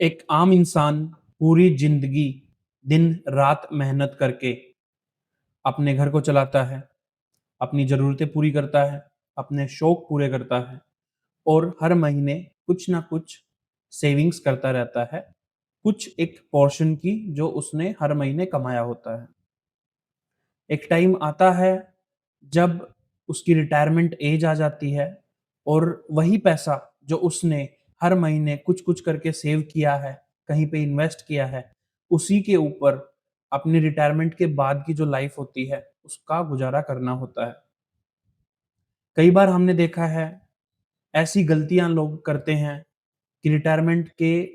एक आम इंसान पूरी जिंदगी दिन रात मेहनत करके अपने घर को चलाता है, अपनी ज़रूरतें पूरी करता है, अपने शौक पूरे करता है और हर महीने कुछ ना कुछ सेविंग्स करता रहता है, कुछ एक पोर्शन की जो उसने हर महीने कमाया होता है। एक टाइम आता है जब उसकी रिटायरमेंट एज आ जाती है और वही पैसा जो उसने हर महीने कुछ-कुछ करके सेव किया है, कहीं पे इन्वेस्ट किया है, उसी के ऊपर अपनी रिटायरमेंट के बाद की जो लाइफ होती है, उसका गुज़ारा करना होता है। कई बार हमने देखा है, ऐसी गलतियाँ लोग करते हैं कि रिटायरमेंट के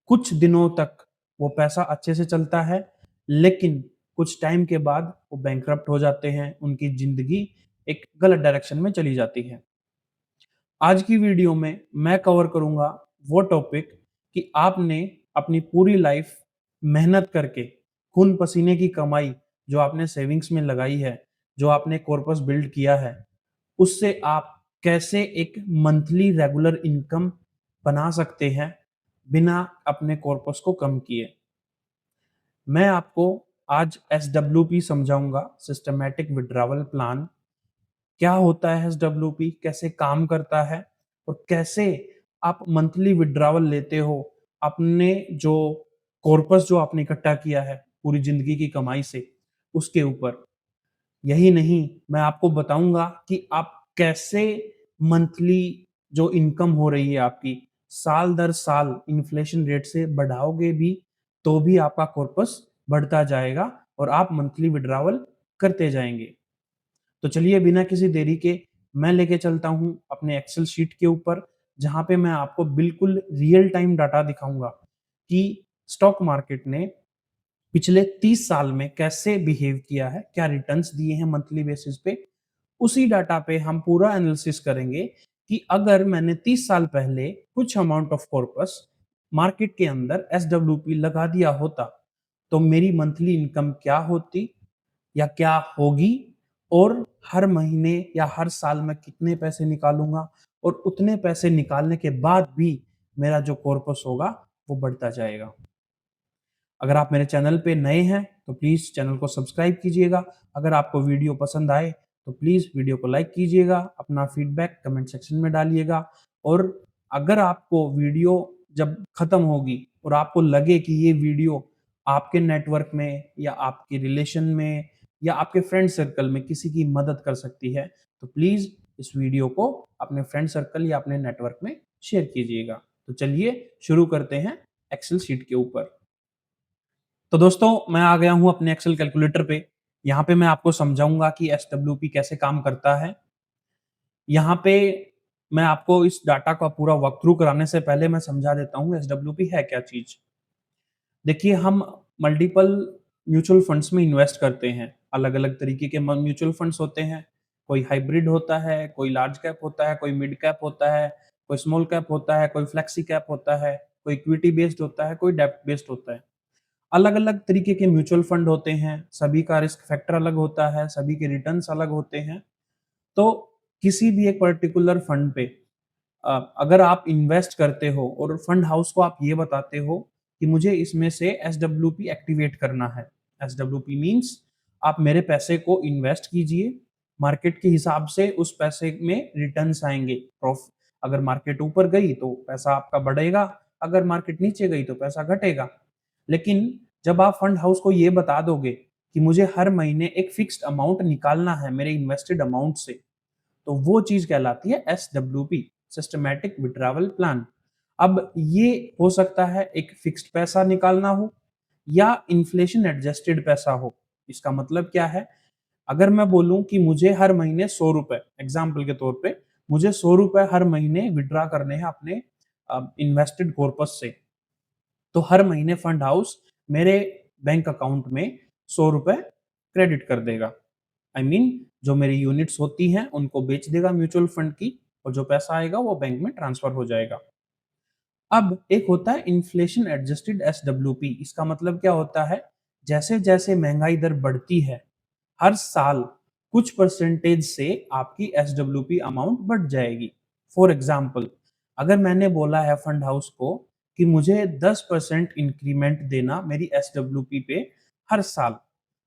कुछ दिनों तक वो पैसा अच्छे से चलता है, लेकिन कुछ टाइम के बाद वो बैंकरप्ट हो जाते हैं, उनकी ज़िंदगी एक गलत डायरेक्शन में चली जाती है। आज की वीडियो में मैं कवर करूँगा वो टॉपिक कि आपने अपनी पूरी लाइफ मेहनत करके, खून-पसीने की कमाई जो आपने सेविंग्स में लगाई है, जो आपने कॉर्पस बिल्ड किया है, उससे आप कैसे एक मंथली रेगुलर इनकम बना सकते हैं, बिना अपने कॉर्पस को कम किए। मैं आपको आज एसडब्ल्यूपी समझाऊँगा, सिस्टमैटिक विथड्रॉवल प्लान। क्या होता है एसडब्ल्यूपी, कैसे काम करता है और कैसे आप मंथली विथड्रॉवल लेते हो अपने जो कॉर्पस जो आपने इकट्ठा किया है पूरी ज़िंदगी की कमाई से, उसके ऊपर। यही नहीं, मैं आपको बताऊँगा कि आप कैसे मंथली जो इनकम हो रही है आपकी, साल दर साल इन्फ्लेशन रेट से बढ़ाओगे भी, तो भी आपका कॉर्पस बढ़ता जाएगा और आप मंथली विथड्रॉवल करते जाएँगे। तो चलिए बिना किसी देरी के मैं लेके चलता हूँ अपने एक्सेल शीट के ऊपर, जहाँ पे मैं आपको बिल्कुल रियल टाइम डाटा दिखाऊँगा कि स्टॉक मार्केट ने पिछले 30 साल में कैसे बिहेव किया है, क्या रिटर्न्स दिए हैं मंथली बेसिस पे। उसी डाटा पे हम पूरा एनालिसिस करेंगे कि अगर मैंने 30 साल पहले कुछ अमाउंट ऑफ कॉर्पस मार्केट के अंदर एसडब्ल्यूपी लगा दिया होता, तो मेरी मंथली इनकम क्या होती या क्या होगी और हर महीने या हर साल में कितने पैसे निकालूँगा और उतने पैसे निकालने के बाद भी मेरा जो कॉर्पस होगा, वो बढ़ता जाएगा। अगर आप मेरे चैनल पे नए हैं, तो प्लीज़ चैनल को सब्सक्राइब कीजिएगा। अगर आपको वीडियो पसंद आए, तो प्लीज़ वीडियो को लाइक कीजिएगा, अपना फीडबैक कमेंट सेक्शन में डालिएगा और अगर आपको वीडियो जब खत्म होगी और आपको लगे कि ये वीडियो आपके नेटवर्क में या आपके रिलेशन में या आपके फ्रेंड सर्कल में किसी की मदद कर सकती है, तो प्लीज़ इस वीडियो को अपने फ्रेंड सर्कल या अपने नेटवर्क में शेयर कीजिएगा। तो चलिए शुरू करते हैं एक्सेल शीट के ऊपर। तो दोस्तों मैं आ गया हूँ अपने एक्सेल कैलकुलेटर पे। यहाँ पे मैं आपको समझाऊँगा कि एसडब्ल्यूपी कैसे काम करता है। यहाँ पे मैं आपको इस डाटा का पूरा वॉक थ्रू कराने से पहले मैं समझा देता हूँ एसडब्ल्यूपी है क्या चीज़। देखिए हम मल्टीपल म्यूचुअल फंड्स में इन्वेस्ट करते हैं। अलग-अलग तरीके के म म्यूचुअल फंड्स होते हैं। कोई हाइब्रिड होता है, कोई लार्ज कैप होता है, कोई मिड कैप होता है, कोई स्मॉल कैप होता है, कोई फ्लेक्सी कैप होता है, कोई इक्विटी बेस्ड होता है, कोई डेब्ट बेस्ड होता है। अलग-अलग तरीके के म्यूचुअल फंड होते हैं, सभी का रिस्क फैक्टर अलग होता है, सभी के रिटर्न्स अलग होते हैं। तो किसी भी एक पर्टिकुलर फंड पे अगर आप इन्वेस्ट करते हो और फंड हाउस को आप ये बताते हो कि मुझे इसमें से एसडब्ल्यूपी एक्टिवेट करना है। एसडब्ल्यूपी मीन्स आप मेरे पैसे को इन्वेस्ट कीजिए, मार्केट के हिसाब से उस पैसे में रिटर्न्स आएँगे। अगर मार्केट ऊपर गई तो पैसा आपका बढ़ेगा, अगर मार्केट नीचे गई तो पैसा घटेगा। लेकिन जब आप फंड हाउस को ये बता दोगे कि मुझे हर महीने एक फिक्स्ड अमाउंट निकालना है मेरे इन्वेस्टेड अमाउंट से, तो वो चीज़ कहलाती है एसडब्ल्यूपी, सिस्टमैटिक विथड्रॉवल प्लान। अब ये हो सकता है एक फिक्स्ड पैसा निकालना हो या इन्फ्लेशन एडजस्टेड पैसा हो। इसका मतलब क्या है? अगर मैं बोलूँ कि मुझे हर महीने ₹100 एग्ज़ाम्पल के तौर पे मुझे ₹100 हर महीने विथड्रॉ करने हैं अपने इन्वेस्टेड कॉर्पस से। तो हर महीने फंड हाउस मेरे बैंक अकाउंट में ₹100 क्रेडिट कर देगा। आई मीन जो मेरी यूनिट्स होती हैं उनको बेच देगा म्यूचुअल फंड की और जो पैसा आएगा वो बैंक में ट्रांसफर हो जाएगा। अब एक होता है इन्फ्लेशन एडजस्टेड एसडब्ल्यूपी। इसका मतलब क्या होता है? जैसे-जैसे महँगाई दर बढ़ती है, हर साल कुछ परसेंटेज से आपकी एसडब्ल्यूपी अमाउंट बढ़ जाएगी। फॉर एग्ज़ाम्पल अगर मैंने बोला है फंड हाउस को कि मुझे 10% इंक्रीमेंट देना मेरी एसडब्ल्यूपी पे हर साल।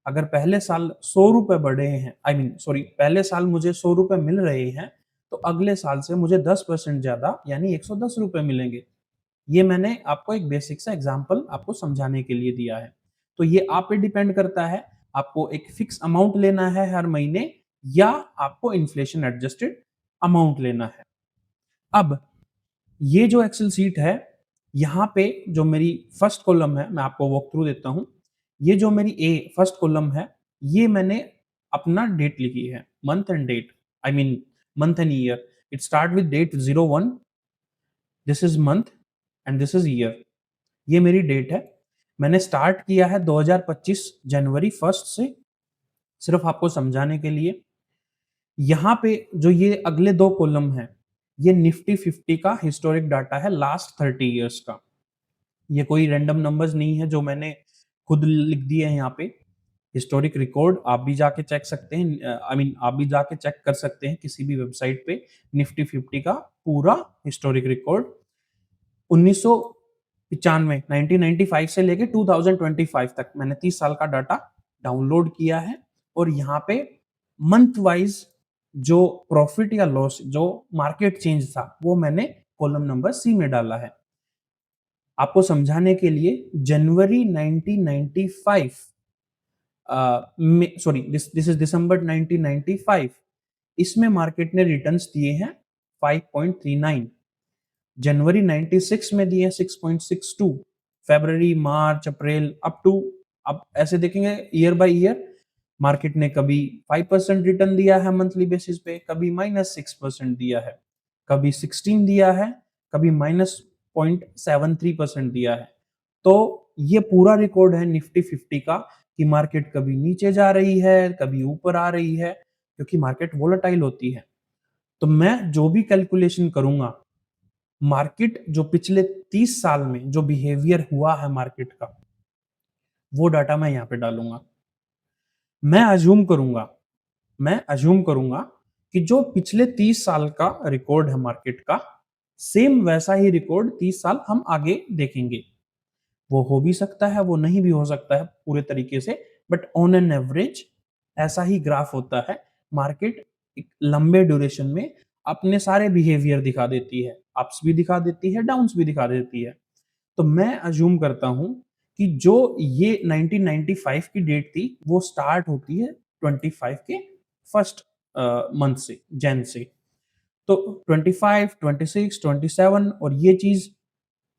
अगर पहले साल 100 रुपए बढ़े हैं, आई मीन सॉरी, पहले साल मुझे 100 रुपए मिल रहे हैं, तो अगले साल से मुझे 10% ज़्यादा यानी 110 रुपए मिलेंगे। ये मैंने आपको एक बेसिक सा एग्जांपल आपको समझाने के लिए दिया है। तो ये आप पे डिपेंड करता है, आपको एक फिक्स अमाउंट लेना है हर महीने या आपको इन्फ्लेशन एडजस्टेड अमाउंट लेना है। अब ये जो एक्सेल शीट है, यहाँ पे जो मेरी फर्स्ट कॉलम है, मैं आपको वॉक थ्रू देता हूँ। ये जो मेरी फर्स्ट कॉलम है, ये मैंने अपना डेट लिखी है, month and date, I mean month and year. It start with date 01, this is month and this is year. ये मेरी डेट है। मैंने स्टार्ट किया है 2025 जनवरी 1 से, सिर्फ आपको समझाने के लिए। यहाँ पे जो ये अगले 2 कॉलम हैं, ये निफ्टी 50 का हिस्टोरिक डाटा है लास्ट 30 इयर्स का। ये कोई रैंडम नंबर्स नहीं है जो मैंने खुद लिख दिए हैं यहाँ पे। हिस्टोरिक रिकॉर्ड आप भी जाके चेक सकते हैं, आई मीन आप भी जाके चेक कर सकते हैं किसी भी वेबसाइट पे, निफ्टी 50 का पूरा हिस्टोरिक रिकॉर्ड 1995 1995 से लेके 2025 तक मैंने 30 साल का डाटा डाउनलोड किया है। और यहाँ पे मंथ वाइज जो प्रॉफिट या लॉस, जो मार्केट चेंज था, वो मैंने कॉलम नंबर सी में डाला है। आपको समझाने के लिए, जनवरी 1995 सॉरी, दिस इज दिसंबर 1995, इसमें मार्केट ने रिटर्न्स दिए हैं 5.39, जनवरी 96 में दिए 6.62, फरवरी, मार्च, अप्रैल अप टू, अब ऐसे देखेंगे ईयर बाय ईयर, मार्केट ने कभी 5% रिटर्न दिया है मंथली बेसिस पे, कभी -6% दिया है, कभी 16 दिया है, कभी -0.73% दिया है। तो ये पूरा रिकॉर्ड है निफ्टी 50 का कि मार्केट कभी नीचे जा रही है, कभी ऊपर आ रही है, क्योंकि मार्केट वोलेटाइल होती है। तो मैं जो भी कैलकुलेशन करूंगा, मार्केट जो पिछले 30 साल में जो बिहेवियर हुआ है मार्केट का, वो डाटा मैं यहाँ पे डालूंगा। मैं अज्यूम करूंगा कि जो पिछले 30 साल का रिकॉर्ड है मार्केट का, सेम वैसा ही रिकॉर्ड 30 साल हम आगे देखेंगे। वो हो भी सकता है, वो नहीं भी हो सकता है पूरे तरीके से, बट ऑन एन एवरेज ऐसा ही ग्राफ होता है। मार्केट एक लंबे ड्यूरेशन में अपने सारे बिहेवियर दिखा देती है, अप्स भी दिखा देती है, डाउन्स भी दिखा देती है। तो मैं अज्यूम करता हूं कि जो ये 1995 की डेट थी, वो स्टार्ट होती है 25 के फर्स्ट मंथ से, जैन से। तो 25, 26, 27 और ये चीज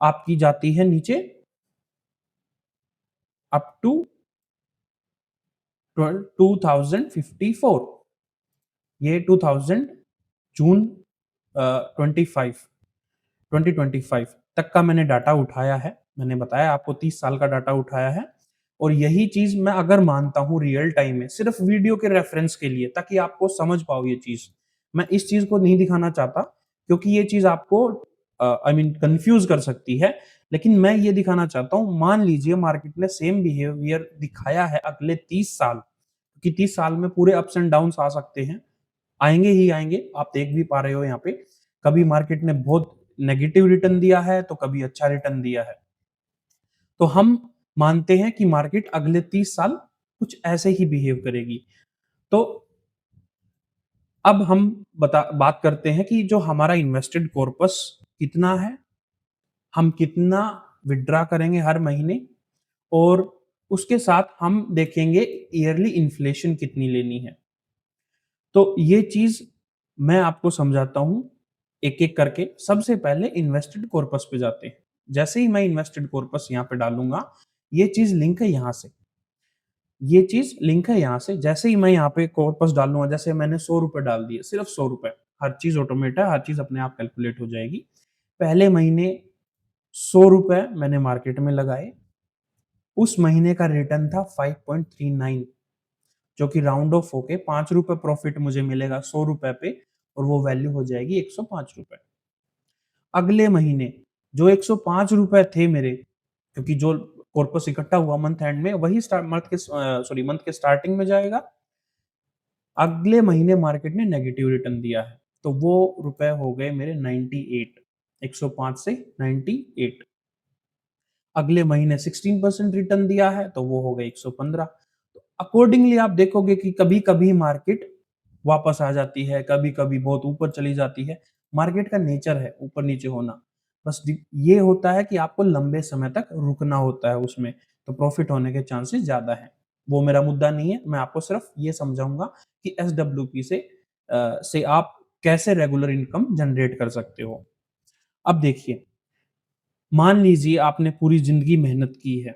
आपकी जाती है नीचे अप टू 2054, ये 2000 जून 25 2025 तक का मैंने डाटा उठाया है। मैंने बताया आपको 30 साल का डाटा उठाया है। और यही चीज मैं अगर मानता हूं रियल टाइम में, सिर्फ वीडियो के रेफरेंस के लिए, ताकि आपको समझ पाओ ये चीज। मैं इस चीज को नहीं दिखाना चाहता क्योंकि ये चीज आपको आई मीन कंफ्यूज कर सकती है। लेकिन मैं ये दिखाना चाहता हूं, मान लीजिए मार्केट ने सेम बिहेवियर दिखाया है अगले 30 साल, क्योंकि 30 साल में पूरे अप्स एंड डाउन्स आ सकते हैं, आएंगे ही आएंगे। आप देख भी पा रहे हो यहाँ पे, कभी मार्केट ने बहुत नेगेटिव रिटर्न दिया है तो कभी अच्छा रिटर्न दिया है। तो हम मानते हैं कि मार्केट अगले 30 साल कुछ ऐसे ही बिहेव करेगी। तो अब हम बात करते हैं कि जो हमारा इन्वेस्टेड कॉर्पस कितना है, हम कितना विड्रा करेंगे हर महीने, और उसके साथ हम देखेंगे ईयरली इन्फ्लेशन कितनी लेनी है। तो ये चीज मैं आपको समझाता हूं एक एक करके। सबसे पहले इन्वेस्टेड कॉर्पस पे जाते हैं। जैसे ही मैं इन्वेस्टेड कॉर्पस यहाँ पे डालूंगा, ये चीज लिंक है यहाँ से, ये चीज लिंक है यहाँ से। जैसे ही मैं यहाँ पे कॉर्पस डालूंगा, जैसे मैंने 100 रुपए डाल दिए, सिर्फ 100 रुपए, हर चीज ऑटोमेट है, हर चीज अपने आप कैलकुलेट हो जाएगी। पहले महीने 100 रुपए मैंने मार्केट में लगाए, उस महीने का रिटर्न था 5.39, जो कि राउंड ऑफ होके 5 रुपए प्रॉफिट मुझे मिलेगा 100 रुपए पे, और वो वैल्यू हो जाएगी 105 रुपए। अगले महीने जो 105 रुपए थे मेरे, क्योंकि जो कॉर्पस इकट्ठा हुआ मंथ एंड में, वही मंथ के स्टार्टिंग में जाएगा। अगले महीने मार्केट ने नेगेटिव रिटर्न दिया है, तो वो रुपए हो गए मेरे 98, 105 से 98। अगले महीने 16% रिटर्न दिया है तो वो हो गए 115। तो अकॉर्डिंगली आप देखोगे कि कभी-कभी मार्केट वापस आ जाती है, कभी-कभी बहुत ऊपर चली जाती है। मार्केट का नेचर है ऊपर-नीचे होना। बस ये होता है कि आपको लंबे समय तक रुकना होता है उसमें, तो प्रॉफिट होने के चांसेस ज़्यादा हैं। वो मेरा मुद्दा नहीं है, मैं आपको सिर्फ ये समझाऊँगा कि एसडब्ल्यूपी से आप कैसे रेगुलर इनकम जनरेट कर सकते हो। अब देखिए, मान लीजिए आपने पूरी ज़िंदगी मेहनत की है,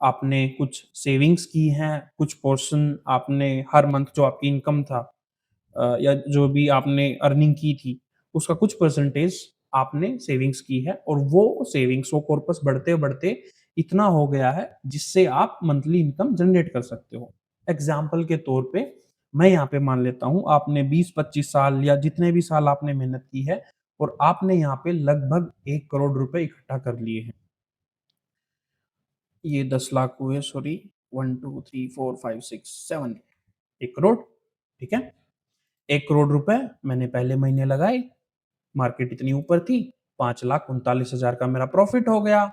आपने कुछ सेविंग्स की हैं, कुछ पोर्शन आपने हर मंथ जो आपकी इनकम था या जो भी आपने अर्निंग की थी, उसका कुछ परसेंटेज आपने सेविंग्स की है और वो सेविंग्स वो कॉर्पस बढ़ते-बढ़ते इतना हो गया है, जिससे आप मंथली इनकम जनरेट कर सकते हो। एग्ज़ाम्पल के तौर पे मैं यहाँ पे मान लेता हूँ, आपने 20-25 साल या जितने भी साल आपने मेहनत की है और आपने यहाँ पे लगभग 1 करोड़ रुपए इकट्ठा कर लिए हैं। ये 10 लाख हुए सॉरी 1, 2, 3, 4, 5, 6, 7 1 करोड़, ठीक है? 1 करोड़ रुपए मैंने पहले महीने लगाए, मार्केट इतनी ऊपर थी, 5,39,000 का मेरा प्रॉफिट हो गया।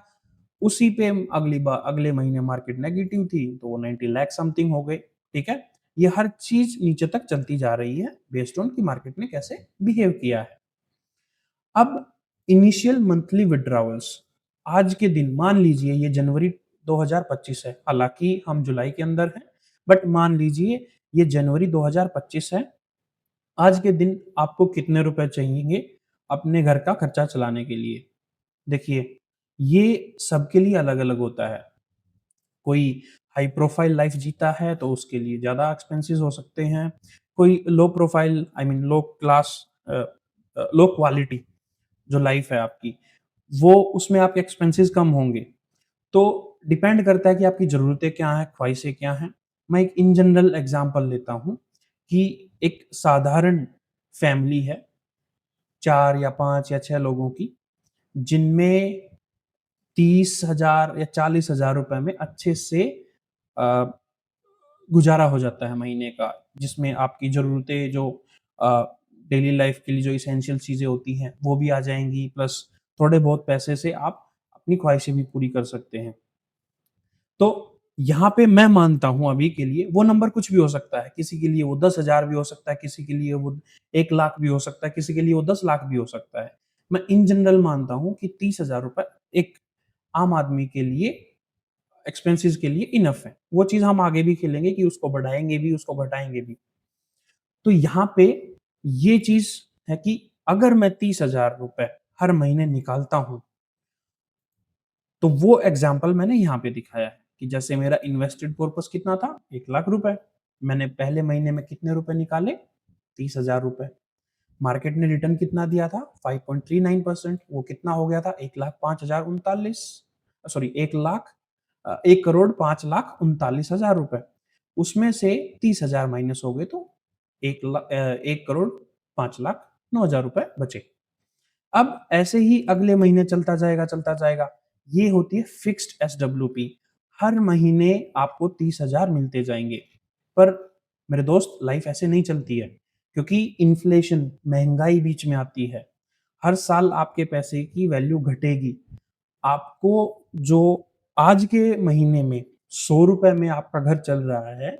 उसी पे अगले महीने मार्केट नेगेटिव थी, तो वो 90 लाख समथिंग हो गए, ठीक है? ये हर चीज़ नीचे तक चलती जा रही है बेस्ड ऑन कि मार्केट ने कैसे बिहेव किया है। अब इनिशियल मंथली विथड्रॉवल्स आज के दिन मान लीजिए ये जनवरी 2025 है, हालाँकि हम जुलाई के अंदर हैं, बट मान लीजिए ये जनवरी 2025 है। आज के दिन आपको कितने रुपए चाहिएंगे अपने घर का खर्चा चलाने के लिए? देखिए, ये सबके लिए अलग-अलग होता है। कोई हाई प्रोफाइल लाइफ जीता है तो उसके लिए ज़्यादा एक्सपेंसेस हो सकते हैं। कोई low profile I mean low class low quality जो लाइफ है आपकी, वो उसमें आपके एक्सपेंसेस कम होंगे। तो डिपेंड करता है कि आपकी ज़रूरतें क्या हैं, ख्वाहिशें क्या हैं। मैं एक इन जनरल एग्ज़ाम्पल लेता हूँ कि एक साधारण फैमिली है, 4 या 5 या 6 लोगों की, जिनमें 30,000 या 40,000 रुपए में अच्छे से अ, गुज़ारा हो जाता है महीने का, जिसमें आपकी ज़रूरतें जो अ, डेली लाइफ़ के लिए जो एसेंशियल चीज़ें होती हैं, वो भी आ जाएँगी, प्लस थोड़े बहुत पैसे से आप अपनी ख्वाहिशें भी पूरी कर सकते हैं। तो यहाँ पे मैं मानता हूँ अभी के लिए वो नंबर कुछ भी हो सकता है, किसी के लिए वो 10,000 भी हो सकता है, किसी के लिए वो 1 लाख भी हो सकता है, किसी के लिए वो 10 लाख भी हो सकता है। मैं इन जनरल मानता हूँ कि 30,000 रुपए एक आम आदमी के लिए एक्सपेंसेस के लिए इनफ है। वो चीज़ हम आगे भी खेलेंगे कि उसको बढ़ाएँगे भी, उसको घटाएँगे भी। तो यहाँ पे ये चीज़ है कि अगर मैं 30,000 रुपए हर महीने निकालता हूँ, तो वो एग्ज़ाम्पल मैंने यहाँ पे दिखाया है कि जैसे मेरा इन्वेस्टेड पर्पस कितना था? 1 लाख रुपए। मैंने पहले महीने में कितने रुपए निकाले? 30,000 रुपए। मार्केट ने रिटर्न कितना दिया था? 5.39% वो कितना हो गया था? 1,05,39 सॉरी 1 लाख 1 करोड़ 5,39,000 रुपए। उसमें से 30,000 माइनस हो गए तो 1 करोड़ 5,09,000 रुपए बचे। अब ऐसे ही अगले महीने चलता जाएगा। ये होती है फिक्स्ड एसडब्ल्यूपी। हर महीने आपको 30,000 मिलते जाएँगे। पर मेरे दोस्त लाइफ ऐसे नहीं चलती है, क्योंकि इन्फ्लेशन महँगाई बीच में आती है। हर साल आपके पैसे की वैल्यू घटेगी। आपको जो आज के महीने में ₹100 में आपका घर चल रहा है,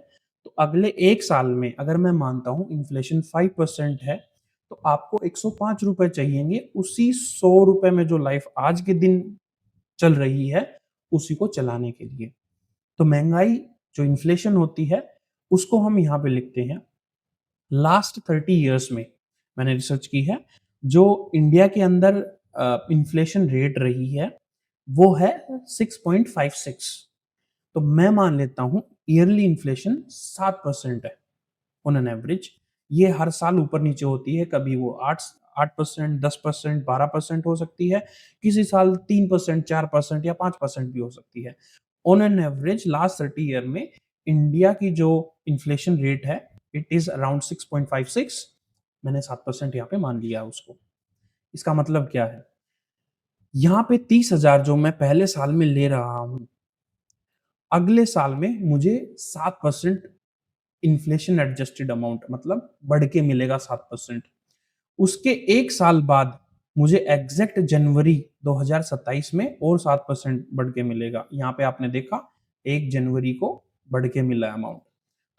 तो अगले 1 साल में अगर मैं मानता हूँ इन्फ्लेशन 5% है, तो आपको ₹105 चाहिएँगे उसी ₹100 में जो लाइफ़ आज के दिन चल रही है, उसी को चलाने के लिए। तो महँगाई जो इन्फ्लेशन होती है, उसको हम यहाँ पे लिखते हैं लास्ट 30 इयर्स में मैंने रिसर्च की है, जो इंडिया के अंदर इन्फ्लेशन रेट रही है, वो है 6.56। तो मैं मान लेता हूँ ईयरली इन्फ्लेशन 7% है ऑन एन एवरेज। ये हर साल ऊपर-नीचे होती है, कभी वो 8%, 10%, 12% हो सकती है, किसी साल 3%, 4% या 5% भी हो सकती है। On an average last 30 year में इंडिया की जो इन्फ्लेशन रेट है, इट इज़ अराउंड 6.56। मैंने 7% यहाँ पे मान लिया उसको। इसका मतलब क्या है? यहाँ पे 30,000 जो मैं पहले साल में ले रहा हूँ, अगले साल में मुझे 7% इन्फ्लेशन एडजस्टेड अमाउंट मतलब बढ़ के मिलेगा 7%। उसके 1 साल बाद मुझे एग्जैक्ट जनवरी 2027 में और 7% बढ़ के मिलेगा। यहाँ पे आपने देखा 1 जनवरी को बढ़ के मिला अमाउंट।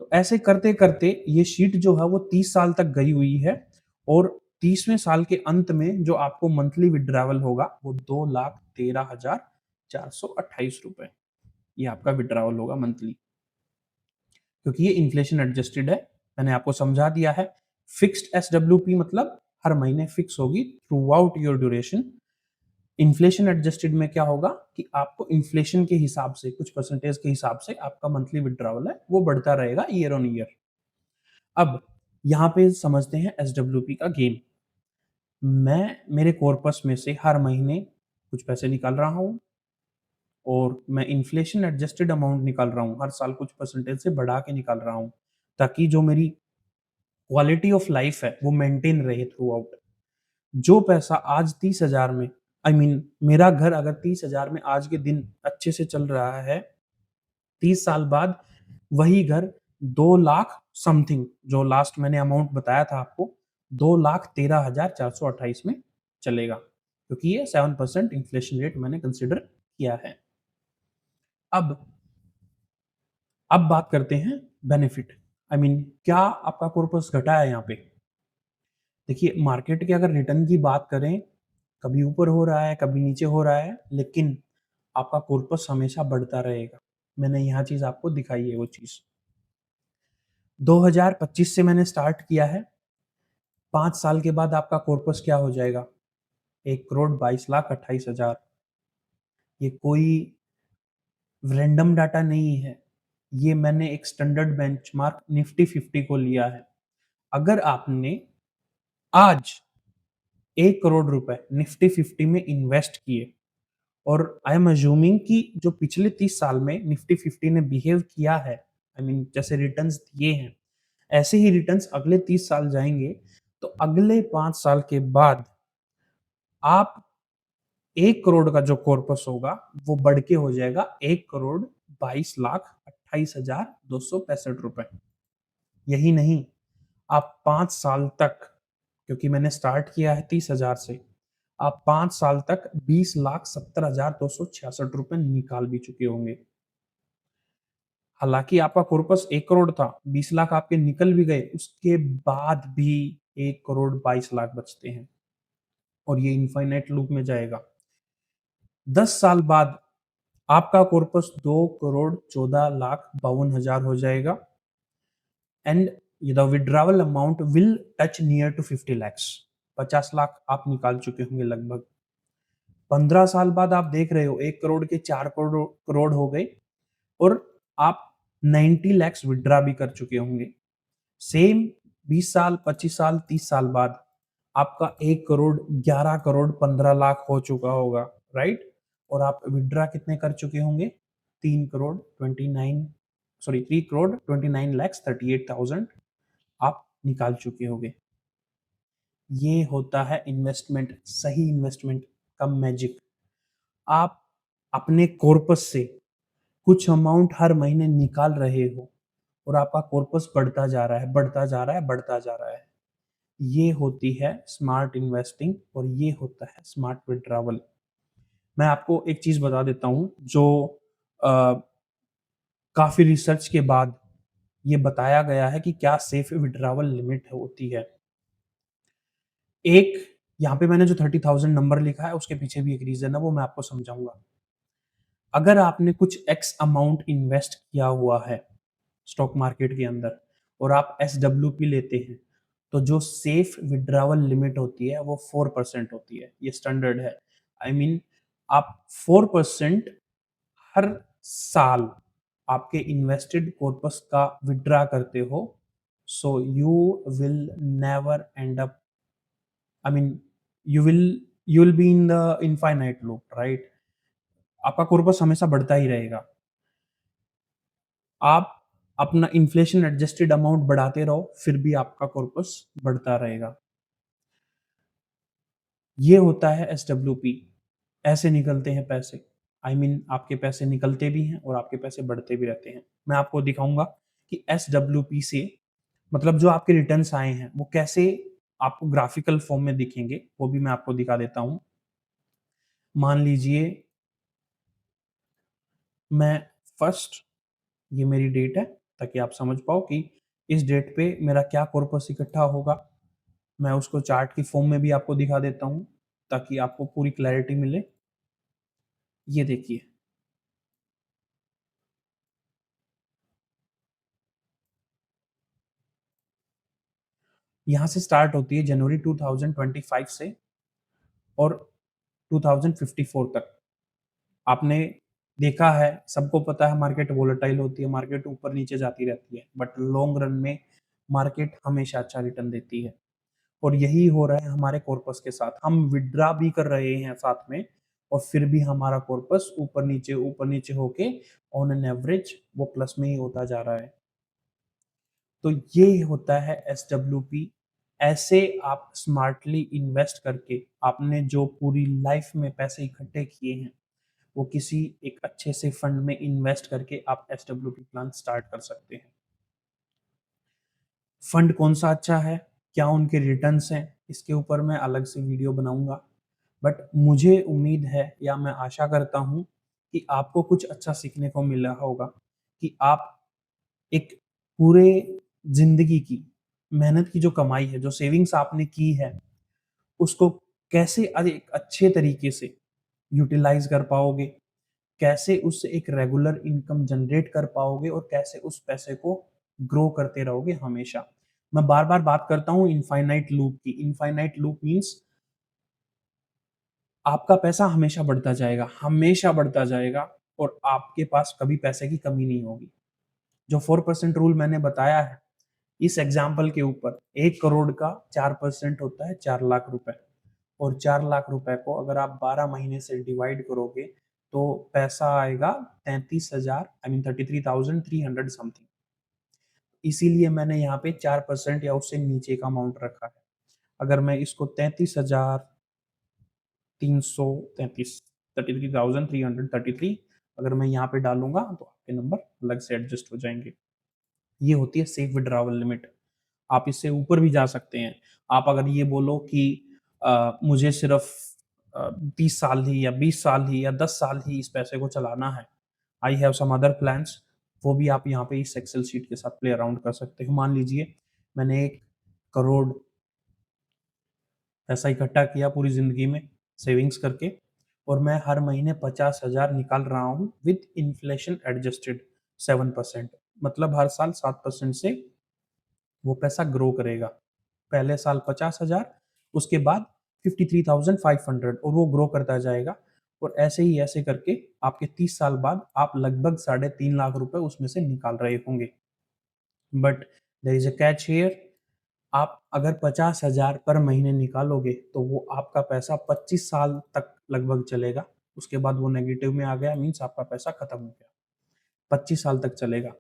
तो ऐसे करते-करते ये शीट जो है वो 30 साल तक गई हुई है और 30वें साल के अंत में जो आपको मंथली विथड्रॉवल होगा वो 2,13,428 रुपए। ये आपका विथड्रॉवल होगा मंथली। क्योंकि ये इन्फ्लेशन एडजस्टेड है, मैंने आपको समझा दिया है। फिक्स्ड एसडब्ल्यूपी मतलब हर महीने फिक्स होगी through out your duration. Inflation adjusted में क्या होगा कि आपको इन्फ्लेशन के हिसाब से कुछ परसेंटेज के हिसाब से आपका मंथली विथड्रॉवल है वो बढ़ता रहेगा ईयर ऑन ईयर। अब यहाँ पे समझते हैं एसडब्ल्यूपी का गेम। मैं मेरे कॉर्पस में से हर महीने कुछ पैसे निकाल रहा हूँ और मैं इन्फ्लेशन एडजस्टेड अमाउंट निकाल रहा हूँ, हर साल कुछ परसेंटेज से बढ़ा के निकाल रहा हूँ, ताकि जो मेरी क्वालिटी ऑफ लाइफ है वो मेंटेन रहे थ्रू आउट। जो पैसा आज 30,000 में, आई मीन मेरा घर अगर 30,000 में आज के दिन अच्छे से चल रहा है, 30 साल बाद वही घर 2 लाख समथिंग, जो लास्ट मैंने अमाउंट बताया था आपको, 2,13,428 में चलेगा, क्योंकि ये 7% इन्फ्लेशन रेट मैंने कंसिडर किया है। अब बात करते हैं बेनिफिट, आई मीन क्या आपका कॉर्पस घटा है यहाँ पे। देखिए मार्केट के अगर रिटर्न की बात करें, कभी ऊपर हो रहा है कभी नीचे हो रहा है, लेकिन आपका कॉर्पस हमेशा बढ़ता रहेगा। मैंने यहाँ चीज आपको दिखाई है वो चीज। 2025 से मैंने स्टार्ट किया है, 5 साल के बाद आपका कॉर्पस क्या हो जाएगा, 1,22,28,000। ये कोई रैंडम डाटा नहीं है, ये मैंने एक स्टैंडर्ड बेंचमार्क निफ्टी 50 को लिया है। अगर आपने आज 1 करोड़ रुपए निफ्टी 50 में इन्वेस्ट किए, और आई एम अज्यूमिंग कि जो पिछले 30 साल में निफ्टी 50 ने बिहेव किया है, आई मीन जैसे रिटर्न्स दिए हैं, ऐसे ही रिटर्न्स अगले 30 साल जाएंगे, तो अगले 5 साल के बाद आप 1 करोड़ का जो कॉर्पस होगा वो बढ़ के हो जाएगा 1,22,28,265 रुपए। यही नहीं, आप 5 साल तक, क्योंकि मैंने स्टार्ट किया है 30,000 से, आप 5 साल तक 20,70,266 रुपए निकाल भी चुके होंगे। हालांकि आपका कॉर्पस 1 करोड़ था, 20 लाख आपके निकल भी गए, उसके बाद भी 1,22,00,000 बचते हैं और ये इनफाइनाइट लूप में जाएगा। 10 साल बाद आपका कॉर्पस 2,14,52,000 हो जाएगा and the withdrawal amount will touch near to 50 lakhs। 50 lakh आप निकाल चुके होंगे लगभग। 15 साल बाद आप देख रहे हो 1 करोड़ के 4 करोड़ हो गए और आप 90 lakhs विड्रॉ भी कर चुके होंगे। सेम 20 साल, 25 साल, 30 साल बाद आपका 1 करोड़, 11 करोड़, 15 लाख हो चुका होगा, राइट। और आप विड्रॉ कितने कर चुके होंगे, 3 करोड़ 29 lakhs 38,000 आप निकाल चुके होंगे। ये होता है इन्वेस्टमेंट, सही इन्वेस्टमेंट का मैजिक। आप अपने कॉर्पस से कुछ अमाउंट हर महीने निकाल रहे हो और आपका कॉर्पस बढ़ता जा रहा है, बढ़ता जा रहा है, बढ़ता जा रहा है। ये होती है स्मार्ट इन्वेस्टिंग और ये होता है स्मार्ट विड्रॉवल। मैं आपको एक चीज बता देता हूँ जो काफी रिसर्च के बाद ये बताया गया है कि क्या सेफ विड्रॉवल लिमिट होती है। एक यहाँ पे मैंने जो 30,000 नंबर लिखा है उसके पीछे भी एक रीजन है, वो मैं आपको समझाऊंगा। अगर आपने कुछ एक्स अमाउंट इन्वेस्ट किया हुआ है स्टॉक मार्केट के अंदर और आप एसडब्ल्यूपी लेते हैं, तो जो सेफ विड्रॉवल लिमिट होती है वो 4% होती है। ये स्टैंडर्ड है। आई मीन आप 4% हर साल आपके इन्वेस्टेड कॉर्पस का विड्रॉ करते हो, so you will never and up, I mean you will be in the infinite loop, right. आपका कॉर्पस हमेशा बढ़ता ही रहेगा। आप अपना इन्फ्लेशन एडजस्टेड अमाउंट बढ़ाते रहो फिर भी आपका कॉर्पस बढ़ता रहेगा। ये होता है एसडब्ल्यूपी। ऐसे निकलते हैं पैसे। आई मीन आपके पैसे निकलते भी हैं और आपके पैसे बढ़ते भी रहते हैं। मैं आपको दिखाऊंगा कि एसडब्ल्यूपी से मतलब जो आपके रिटर्न्स आए हैं वो कैसे आपको ग्राफिकल फॉर्म में दिखेंगे, वो भी मैं आपको दिखा देता हूँ। मान लीजिए मैं फर्स्ट, ये मेरी डेट है ताकि आप समझ पाओ कि इस डेट पे मेरा क्या कॉर्पस इकट्ठा होगा। मैं उसको चार्ट की फॉर्म में भी आपको दिखा देता हूँ ताकि आपको पूरी क्लैरिटी मिले। ये देखिए, यहाँ से स्टार्ट होती है जनवरी 2025 से और 2054 तक। आपने देखा है, सबको पता है मार्केट वोलेटाइल होती है, मार्केट ऊपर नीचे जाती रहती है, बट लॉन्ग रन में मार्केट हमेशा अच्छा रिटर्न देती है। और यही हो रहा है हमारे कॉर्पस के साथ। हम विड्रा भी कर रहे हैं साथ में और फिर भी हमारा कॉर्पस ऊपर नीचे होके ऑन एन एवरेज वो प्लस में ही होता जा रहा है। तो ये होता है SWP। ऐसे आप स्मार्टली इन्वेस्ट करके आपने जो पूरी लाइफ में पैसे इकट्ठे किए हैं वो किसी एक अच्छे से फंड में इन्वेस्ट करके आप SWP प्लान स्टार्ट कर सकते हैं। फंड कौन सा अच्छा है, क्या उनके रिटर्न्स हैं, इसके ऊपर मैं अलग से वीडियो बनाऊंगा। बट मुझे उम्मीद है या मैं आशा करता हूँ कि आपको कुछ अच्छा सीखने को मिला होगा कि आप एक पूरे जिंदगी की मेहनत की जो कमाई है, जो सेविंग्स आपने की है, उसको कैसे एक अच्छे तरीके से यूटिलाइज कर पाओगे, कैसे उससे एक रेगुलर इनकम जनरेट कर पाओगे और कैसे उस पैसे को ग्रो करते रहोगे हमेशा। मैं बार बार बात करता हूँ इनफाइनाइट लूप की। इनफाइनाइट लूप मीन्स आपका पैसा हमेशा बढ़ता जाएगा और आपके पास कभी पैसे की कमी नहीं होगी। जो 4% रूल मैंने बताया है, इस एग्जाम्पल के ऊपर 1 करोड़ का 4% होता है 4 लाख रुपए। और 4 लाख रुपए को अगर आप 12 महीने से डिवाइड करोगे तो पैसा आएगा 33,000, आई मीन 33,300 समथिंग। इसीलिए मैंने यहाँ पे 4% या उससे नीचे का अमाउंट रखा है। अगर मैं इसको 33,333 अगर मैं यहाँ पे डालूंगा तो आपके नंबर अलग से एडजस्ट हो जाएंगे। ये होती है सेफ विड्रावल लिमिट। आप इससे ऊपर भी जा सकते हैं। आप अगर ये बोलो कि मुझे सिर्फ 30 साल ही या 20 साल ही या 10 साल ही इस पैसे को चलाना है, I have some other plans, वो भी आप यहाँ पे इस एक्सेल शीट के साथ प्ले अराउंड कर सकते हो। मान लीजिए मैंने 1 करोड़ पैसा इकट्ठा किया पूरी जिंदगी में सेविंग्स करके और मैं हर महीने 50,000 निकाल रहा हूँ विद इन्फ्लेशन एडजस्टेड 7%। मतलब हर साल 7% से वो पैसा ग्रो करेगा। पहले साल 50,000, उसके बाद 53,500 और वो ग्रो करता जाएगा। और ऐसे ही ऐसे करके आपके 30 साल बाद आप लगभग 3.5 लाख रुपए उसमें से निकाल रहे होंगे। But there is a catch here. आप अगर 50,000 पर महीने निकालोगे तो वो आपका पैसा 25 साल तक लगभग चलेगा। उसके बाद वो नेगेटिव में आ गया, मीन्स आपका पैसा खत्म हो गया। 25 साल तक चलेगा।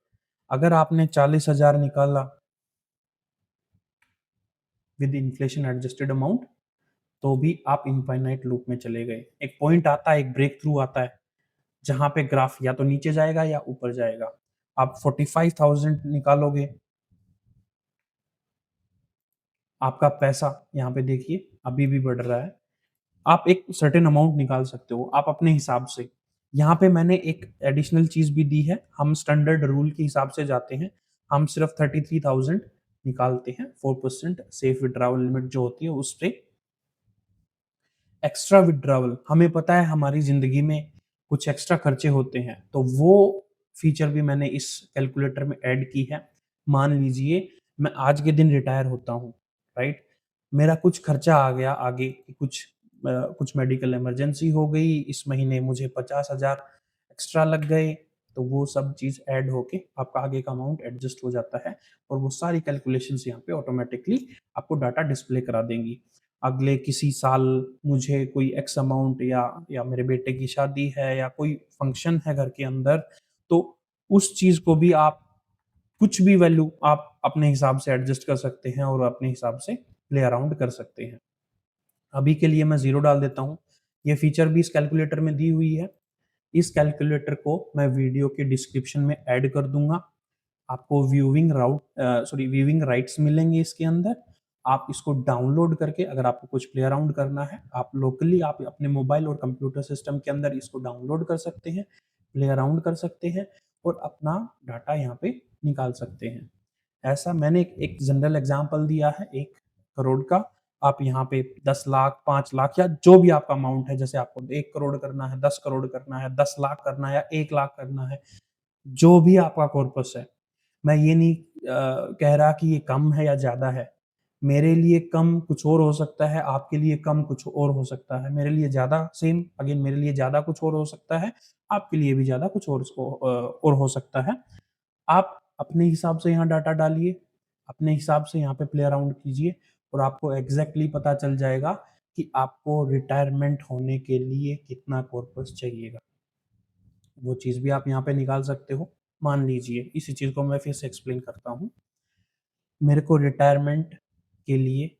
अगर आपने 40,000 निकाला विद इन्फ्लेशन एडजस्टेड अमाउंट तो भी आप इनफाइनाइट लूप में चले गए। एक पॉइंट आता है, एक ब्रेक थ्रू आता है जहां पे ग्राफ या तो नीचे जाएगा या ऊपर जाएगा। आप 45,000 निकालोगे, आपका पैसा यहाँ पे देखिए अभी भी बढ़ रहा है। आप एक सर्टेन अमाउंट निकाल सकते हो आप अपने हिसाब से। यहाँ पे मैंने एक एडिशनल चीज भी दी है, हम स्टैंडर्ड रूल के हिसाब से जाते हैं। हम सिर्फ 33,000 निकालते हैं 4% सेफ विड्रावल लिमिट जो होती है उस पे। एक्स्ट्रा विड्रावल, हमें पता है हमारी जिंदगी में कुछ एक्स्ट्रा खर्चे होते हैं, तो वो फीचर भी मैंने इस कैलकुलेटर में ऐड की है। मान लीजिए मैं आज के दिन रिटायर होता हूँ, राइट? मेरा कुछ खर्चा आ गया आगे, कुछ मेडिकल इमरजेंसी हो गई, इस महीने मुझे 50,000 एक्स्ट्रा लग गए, तो वो सब चीज़ ऐड होके आपका आगे का अमाउंट एडजस्ट हो जाता है और वो सारी कैलकुलेशंस यहाँ पे ऑटोमेटिकली आपको डाटा डिस्प्ले करा देंगी। अगले किसी साल मुझे कोई एक्स अमाउंट या मेरे बेटे की शादी है या कोई फंक्शन है घर के अंदर, तो उस चीज़ को भी आप कुछ भी वैल्यू आप अपने हिसाब से एडजस्ट कर सकते हैं और अपने हिसाब से प्ले अराउंड कर सकते हैं। अभी के लिए मैं 0 डाल देता हूँ। ये फीचर भी इस कैलकुलेटर में दी हुई है। इस कैलकुलेटर को मैं वीडियो के डिस्क्रिप्शन में ऐड कर दूंगा। आपको व्यूइंग राइट्स मिलेंगे इसके अंदर। आप इसको डाउनलोड करके, अगर आपको कुछ प्ले अराउंड करना है, आप लोकली आप अपने मोबाइल और कंप्यूटर सिस्टम के अंदर इसको डाउनलोड कर सकते हैं, प्ले अराउंड कर सकते हैं और अपना डाटा यहाँ पे निकाल सकते हैं। ऐसा मैंने एक जनरल एग्जांपल दिया है 1 करोड़ का। आप यहाँ पे 10 लाख, 5 लाख या जो भी आपका अमाउंट है, जैसे आपको 1 करोड़ करना है, 10 करोड़ करना है, 10 लाख करना है या 1 लाख करना है, जो भी आपका कॉर्पस है। मैं ये नहीं कह रहा कि ये कम है या ज़्यादा है। मेरे लिए कम कुछ और हो सकता है, आपके लिए कम कुछ और हो सकता है। मेरे लिए ज़्यादा सेम अगेन मेरे लिए ज़्यादा कुछ और हो सकता है, आपके लिए भी ज़्यादा कुछ और हो सकता है। आप अपने हिसाब से यहाँ डाटा डालिए, अपने हिसाब से यहाँ पे प्ले अराउंड कीजिए और आपको एग्ज़ैक्टली पता चल जाएगा कि आपको रिटायरमेंट होने के लिए कितना कॉर्पस चाहिएगा। वो चीज़ भी आप यहाँ पे निकाल सकते हो। मान लीजिए इसी चीज़ को मैं फिर से एक्सप्लेन करता हूँ। मेरे को रिटायरमेंट के लिए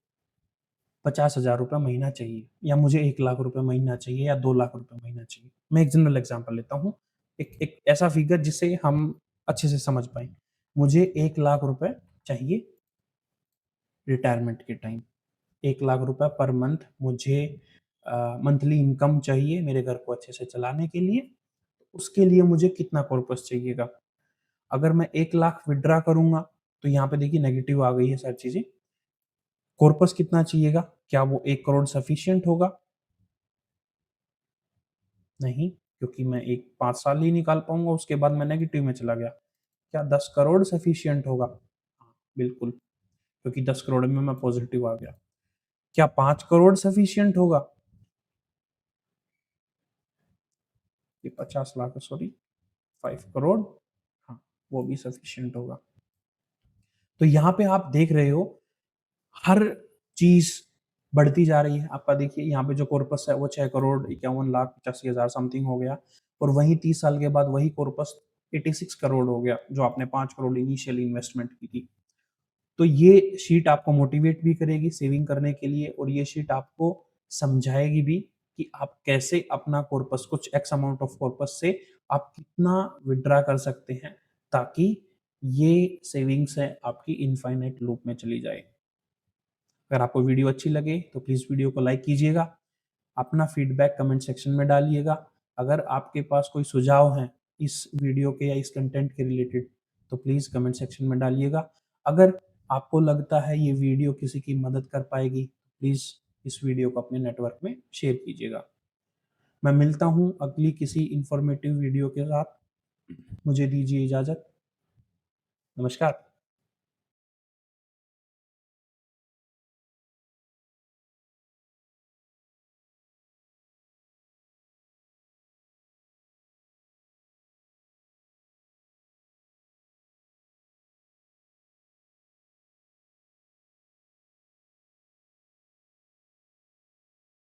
50,000 रुपये महीना चाहिए या मुझे 1 लाख रुपए महीना चाहिए या 2 लाख रुपए महीना चाहिए। मैं एक जनरल एग्ज़ाम्पल लेता हूँ। एक एक ऐसा फिगर जिसे हम अच्छे से समझ पाएँ। मुझे 1 लाख रुपए चाहिए रिटायरमेंट के टाइम। 1 लाख रुपए पर मंथ मुझे मंथली इनकम चाहिए मेरे घर को अच्छे से चलाने के लिए। उसके लिए मुझे कितना कॉर्पस चाहिएगा? अगर मैं 1 लाख विथड्रॉ करूँगा, तो यहाँ पे देखिए नेगेटिव आ गई है सारी चीज़ें। कॉर्पस कितना चाहिएगा? क्या वो 1 करोड़ सफिशिएंट होगा? नहीं, क्योंकि मैं एक 5 साल ही निकाल पाऊँगा, उसके बाद मैं नेगेटिव में चला गया। क्या 10 करोड़ सफिशिएंट होगा? हाँ, बिल्कुल, क्योंकि 10 करोड़ में मैं पॉजिटिव आ गया। क्या 5 करोड़ सफिशिएंट होगा? ये 50 लाख सॉरी 5 करोड़, हाँ, वो भी सफिशिएंट होगा। तो यहाँ पे आप देख रहे हो हर चीज़ बढ़ती जा रही है। आपका देखिए यहाँ पे जो कॉर्पस है वो 6 करोड़ 51 लाख 85 हज़ार समथिंग हो गया और वहीं 30 साल के बाद वही कॉर्पस 86 करोड़ हो गया, जो आपने 5 करोड़ इनिशियल इन्वेस्टमेंट की थी। तो ये शीट आपको मोटिवेट भी करेगी सेविंग करने के लिए और ये शीट आपको समझाएगी भी कि आप कैसे अपना कॉर्पस कुछ एक्स अमाउंट ऑफ कॉर्पस से आप कितना विथड्रॉ कर सकते हैं, ताकि ये सेविंग्स है आपकी इनफाइनाइट लूप में चली जाए। अगर आपको वीडियो अच्छी लगे तो प्लीज़ वीडियो को लाइक कीजिएगा, अपना फीडबैक कमेंट सेक्शन में डालिएगा। अगर आपके पास कोई सुझाव हैं इस वीडियो के या इस कंटेंट के रिलेटेड, तो प्लीज़ कमेंट सेक्शन में डालिएगा। अगर आपको लगता है ये वीडियो किसी की मदद कर पाएगी, प्लीज़ इस वीडियो को अपने नेटवर्क में शेयर कीजिएगा। मैं मिलता हूँ अगली किसी इन्फॉर्मेटिव वीडियो के साथ। मुझे दीजिए इजाज़त। नमस्कार।